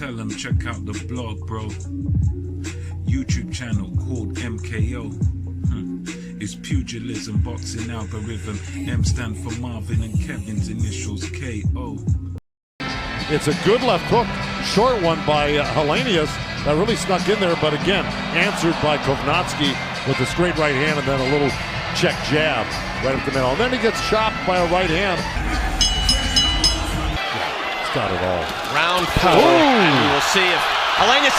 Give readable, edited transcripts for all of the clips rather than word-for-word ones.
tell them check out the blog, bro. YouTube channel called MKO. It's pugilism, boxing algorithm. M stand for Marvin and Kevin's initials KO. It's a good left hook, short one by Helenius that really snuck in there, but again, answered by Kownacki with a straight right hand and then a little check jab right up the middle. And then he gets chopped by a right hand. Yeah, he's got it all. Round power, and we will see if Helenius.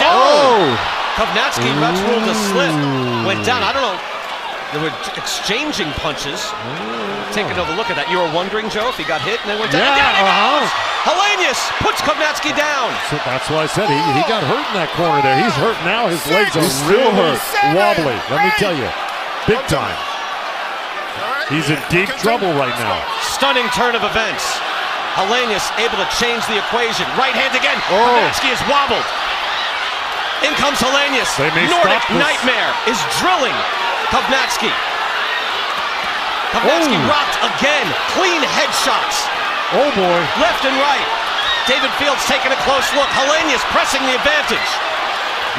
Kownacki much ruled a slip, went down. I don't know. They were exchanging punches. Take another look at that. You were wondering, Joe, if he got hit and then went down. Yeah, Helenius puts Kownacki down. So that's why I said he got hurt in that corner there. He's hurt now. His legs are real hurt. Wobbly, let me tell you. Big time. He's in deep trouble right now. Stunning turn of events. Helenius able to change the equation. Right hand again. Kownacki is wobbled. In comes Helenius. Nordic Nightmare is drilling Kownacki. Kownacki rocked again. Clean headshots. Oh boy. Left and right. David Fields taking a close look. Helenius pressing the advantage.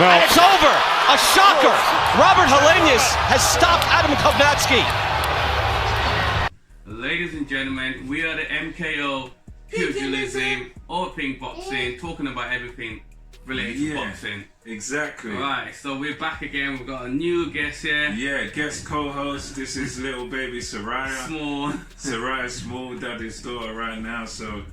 And it's over. A shocker. Robert Helenius has stopped Adam Kownacki. Ladies and gentlemen, we are the MKO Pugilism, all thing boxing, talking about everything related to boxing. Exactly. Right, so we're back again. We've got a new guest here. Yeah, guest co-host. This is little baby Soraya. Soraya Small, daddy's daughter right now. So,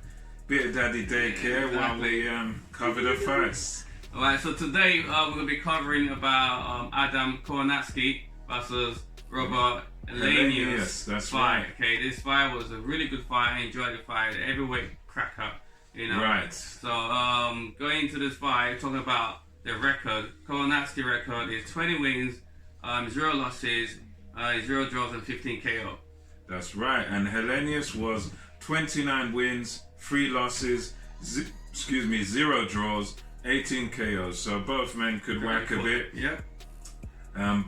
bit of daddy daycare while we cover the fights. Alright, so today we're going to be covering about Adam Kownacki versus Robert Helenius. That's fight. right. Okay, this fight was a really good fight. I enjoyed the fight. Heavyweight cracker, you know. Right. So going into this fight, talking about the record. Kownacki record is 20 wins, 0 losses, 0 draws, and 15 KO. That's right. And Helenius was 29 wins, 3 losses, 0 draws, 18 KOs. So both men could whack a bit. Yeah.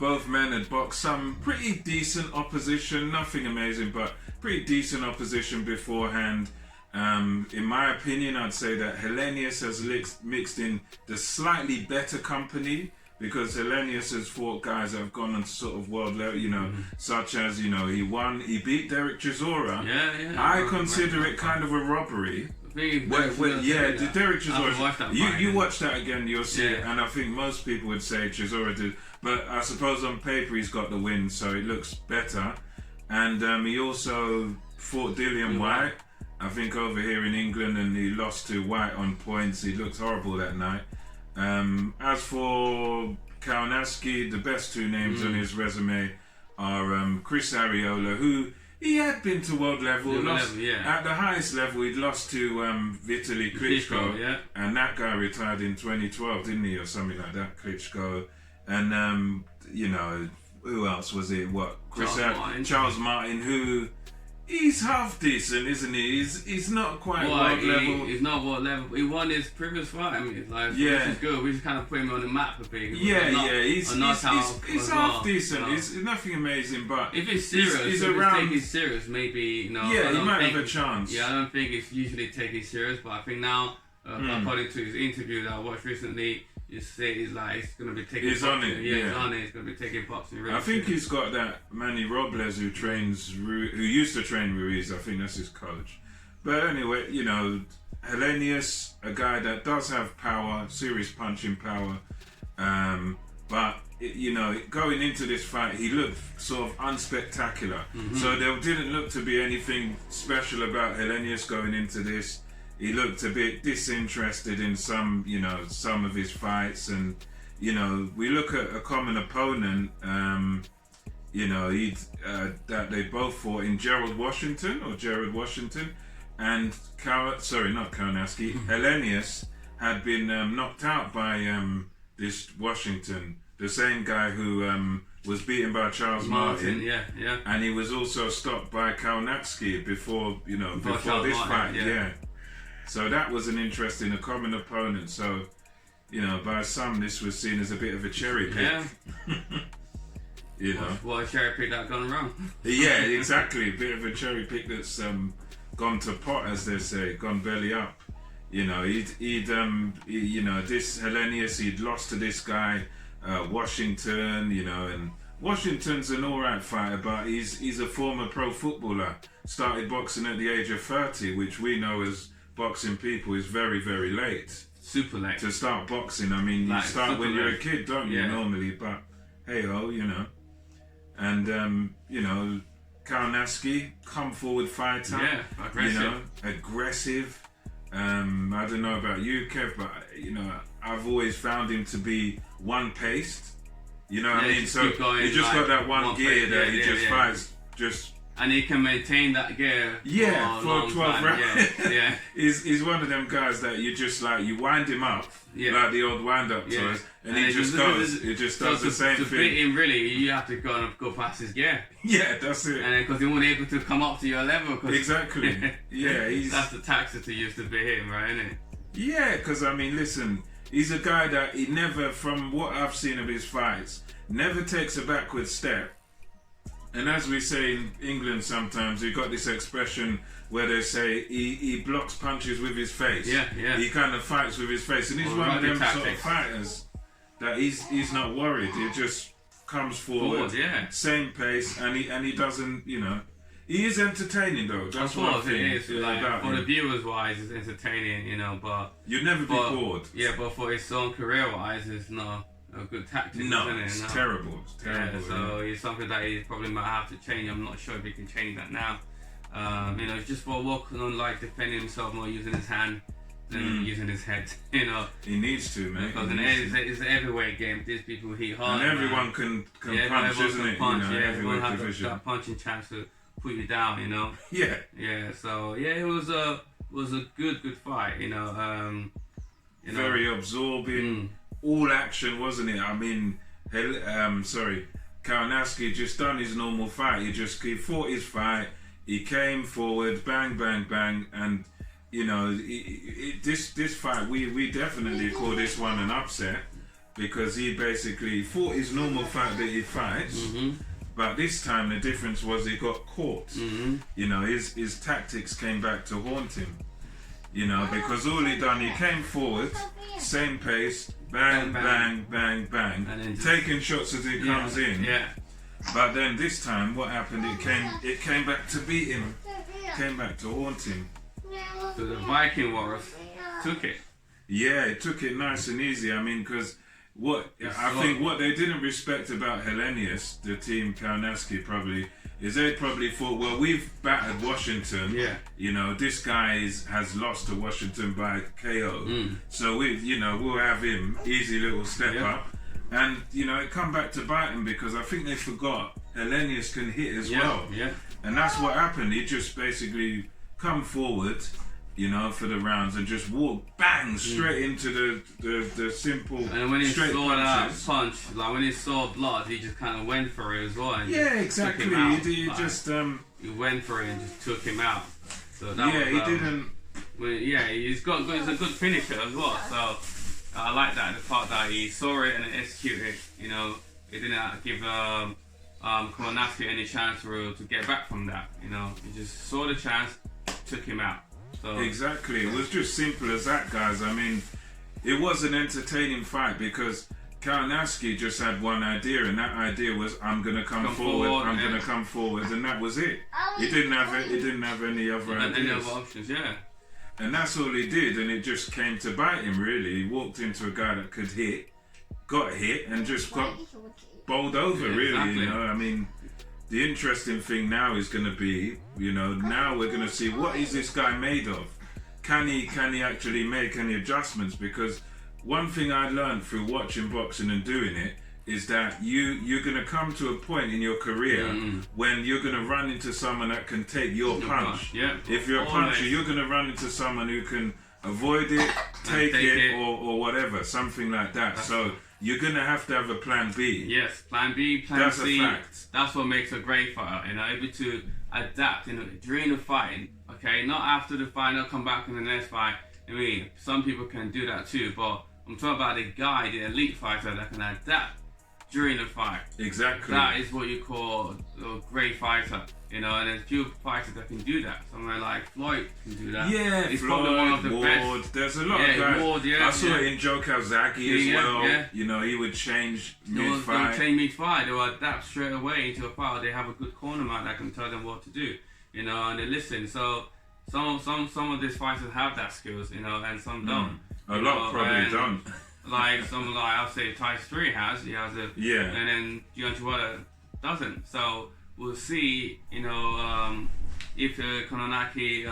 Both men had boxed some pretty decent opposition, nothing amazing, but pretty decent opposition beforehand. In my opinion, I'd say that Helenius has mixed in the slightly better company, because Helenius has fought guys that have gone on sort of world level, you know, such as, you know, he beat Derek Chisora. Yeah. I consider it kind of a robbery. The Derek Chisora. You watch that again, you'll see it, and I think most people would say Chisora did, but I suppose on paper he's got the win, so it looks better. And he also fought Dillian White, I think over here in England, and he lost to White on points. He looked horrible that night. As for Kownacki, the best 2 names on his resume are Chris Arreola, who he had been to world level, at the highest level. He'd lost to Vitaly Klitschko, and that guy retired in 2012, didn't he, or something like that, Klitschko. And you know, who else was it? Charles Martin, who he's half decent, isn't he? He's not quite world level. He's not world level. He won his previous fight. I mean, it's like, which is good. We just kind of put him on the map a bit. He's half decent. It's nothing amazing, but if it's serious, he's around. If it's serious, maybe, you know. Yeah, he might have a chance. Yeah, I don't think it's usually taken serious, but I think now, according to his interview that I watched recently, he's like he's going to be taking. He's on it. He's on it. He's going to be taking boxing. Really I think he's got that Manny Robles who used to train Ruiz. I think that's his coach. But anyway, you know, Helenius, a guy that does have power, serious punching power, but you know, going into this fight, he looked sort of unspectacular. So there didn't look to be anything special about Helenius going into this. He looked a bit disinterested in some of his fights, and you know, we look at a common opponent, you know, that they both fought in Jared Washington, and Helenius had been knocked out by this Washington, the same guy who was beaten by Charles Martin, and he was also stopped by Kownacki before this fight, So that was an interesting, a common opponent. So, you know, by some this was seen as a bit of a cherry pick. Yeah. You know, what a cherry pick that gone wrong. Yeah, exactly. A bit of a cherry pick that's gone to pot, as they say, gone belly up. You know, you know, this Helenius, he'd lost to this guy, Washington, you know, and Washington's an alright fighter, but he's a former pro footballer. Started boxing at the age of 30, which we know as boxing people is very, very late. Super late. To start boxing, I mean, you start when you're a kid, don't you, normally, but hey-ho, you know. And, you know, Kownacki, come forward fighter. Yeah, aggressive. You know, aggressive. I don't know about you, Kev, but, you know, I've always found him to be one-paced. You know what I mean? So he just got that one gear that he just fights, just... And he can maintain that gear for 12 rounds. Yeah. He's one of them guys that you just like, you wind him up, like the old wind-up toys, and he just goes. He just does the same thing. To beat him, really, you have to go past his gear. Yeah, that's it. And because he won't able to come up to your level. Exactly. Yeah, that's the tactic to use to beat him, right, isn't it? Yeah, because I mean, listen, he's a guy that he never, from what I've seen of his fights, never takes a backward step. And as we say in England sometimes, you've got this expression where they say he blocks punches with his face. Yeah. He kind of fights with his face. And he's one of them sort of fighters that he's not worried. He just comes forward, same pace, and he doesn't, you know. He is entertaining though. That's one thing. It is. Like, for the viewers wise, it's entertaining, you know, but... You'd never be bored. Yeah, but for his own career wise, it's not a good tactic. No, it's terrible. It's terrible. Yeah, so it's something that he probably might have to change. I'm not sure if he can change that now. You know, just for working on like defending himself more using his hand than using his head. You know, he needs to, man. Because it's an heavyweight game. These people hit hard, and everyone can punch, isn't it? Punch, you know, everyone has that punching chance to put you down. You know. Yeah. So it was a good fight. You know. Very absorbing. All action, wasn't it? I mean, Kownacki just done his normal fight. He fought his fight. He came forward, bang, bang, bang, and you know, this fight we definitely call this one an upset because he basically fought his normal fight that he fights, but this time the difference was he got caught. You know, his tactics came back to haunt him. You know, because all he done, he came forward, same pace. Bang, bang, bang, bang, and taking shots as it comes in. Yeah. But then this time, what happened? It came back to beat him. Came back to haunt him. So the Viking Warriors took it. Yeah, it took it nice and easy. I mean, because I think what they didn't respect about Helenius, the team Kownacki probably, is they probably thought, well, we've battered Washington. Yeah. You know, this guy has lost to Washington by KO. So we'll have him easy little step up, and you know, it come back to bite him because I think they forgot Helenius can hit as well. Yeah. And that's what happened. He just basically come forward, you know, for the rounds and just walk bang straight into the simple. And when he straight saw punches. that punch, like when he saw blood, he just kind of went for it as well. And exactly. He went for it and just took him out. So that he didn't. He's a good finisher as well. So I like that, the part that he saw it and executed it. You know, he didn't give Kownacki any chance to get back from that. You know, he just saw the chance, took him out. So exactly, it was just simple as that, guys. I mean, it was an entertaining fight because Kownacki just had one idea, and that idea was, I'm gonna come forward, I'm gonna come forward, and that was it. He didn't have any other ideas. Any other options, And that's all he did, and it just came to bite him. Really, he walked into a guy that could hit, got hit, and just got bowled over. Exactly. You know, I mean. The interesting thing now is going to be, you know, now we're going to see what is this guy made of? Can he actually make any adjustments? Because one thing I learned through watching boxing and doing it is that you're going to come to a point in your career when you're going to run into someone that can take your punch. Yeah. If you're a puncher, you're going to run into someone who can avoid it, take it, or whatever, something like that. So you're going to have a plan B. Yes, plan B, plan That's C. That's a fact. That's what makes a great fighter, you know, able to adapt, you know, during the fight, okay? Not after the fight, not come back in the next fight. I mean, some people can do that too, but I'm talking about the guy, the elite fighter that can adapt during the fight. Exactly. That is what you call a great fighter, you know, and there's few fighters that can do that. Someone like Floyd can do that. Yeah, he's Floyd, probably one of the Ward. best. There's a lot of guys. Ward, I saw it in Joe Kownacki as well. Yeah. You know, he would change They will mid-fight. change mid-fight. They will adapt straight away into a fight. They have a good cornerman that can tell them what to do, you know, and they listen. So some of these fighters have that skills, you know, and some don't. A lot probably don't. Like I'll say Tyson Fury has. He has a and then Deontay Wilder doesn't. So we'll see, you know, if Kownacki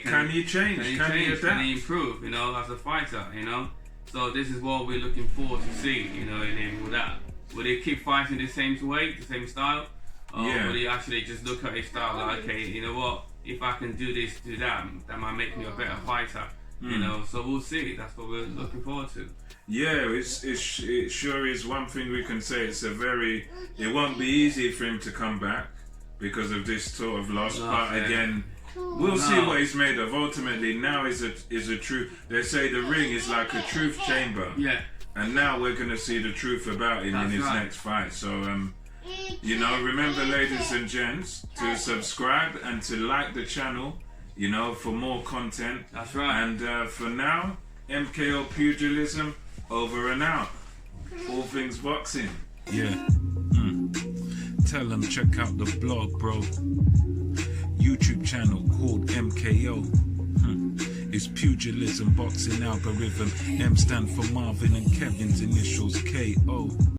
can he change? Can he adapt? Can he improve? You know, as a fighter, you know. So this is what we're looking forward to see, you know, in him with that. Will he keep fighting the same way, the same style, or will he actually just look at his style like, okay, you know what? If I can do this, do that, that might make me a better fighter. You know, so we'll see. That's what we're looking forward to. Yeah, it sure is. One thing we can say, it won't be easy for him to come back because of this sort of loss. But again, we'll see what he's made of. Ultimately, now is a truth. They say the ring is like a truth chamber. Yeah. And now we're gonna see the truth about him in his next fight. So, you know, remember, ladies and gents, to subscribe and to like the channel. You know, for more content. That's right. And for now, MKO Pugilism, over and out. All things boxing. Yeah. Tell them check out the blog, bro. YouTube channel called MKO. It's Pugilism Boxing Algorithm. M stand for Marvin and Kevin's initials KO.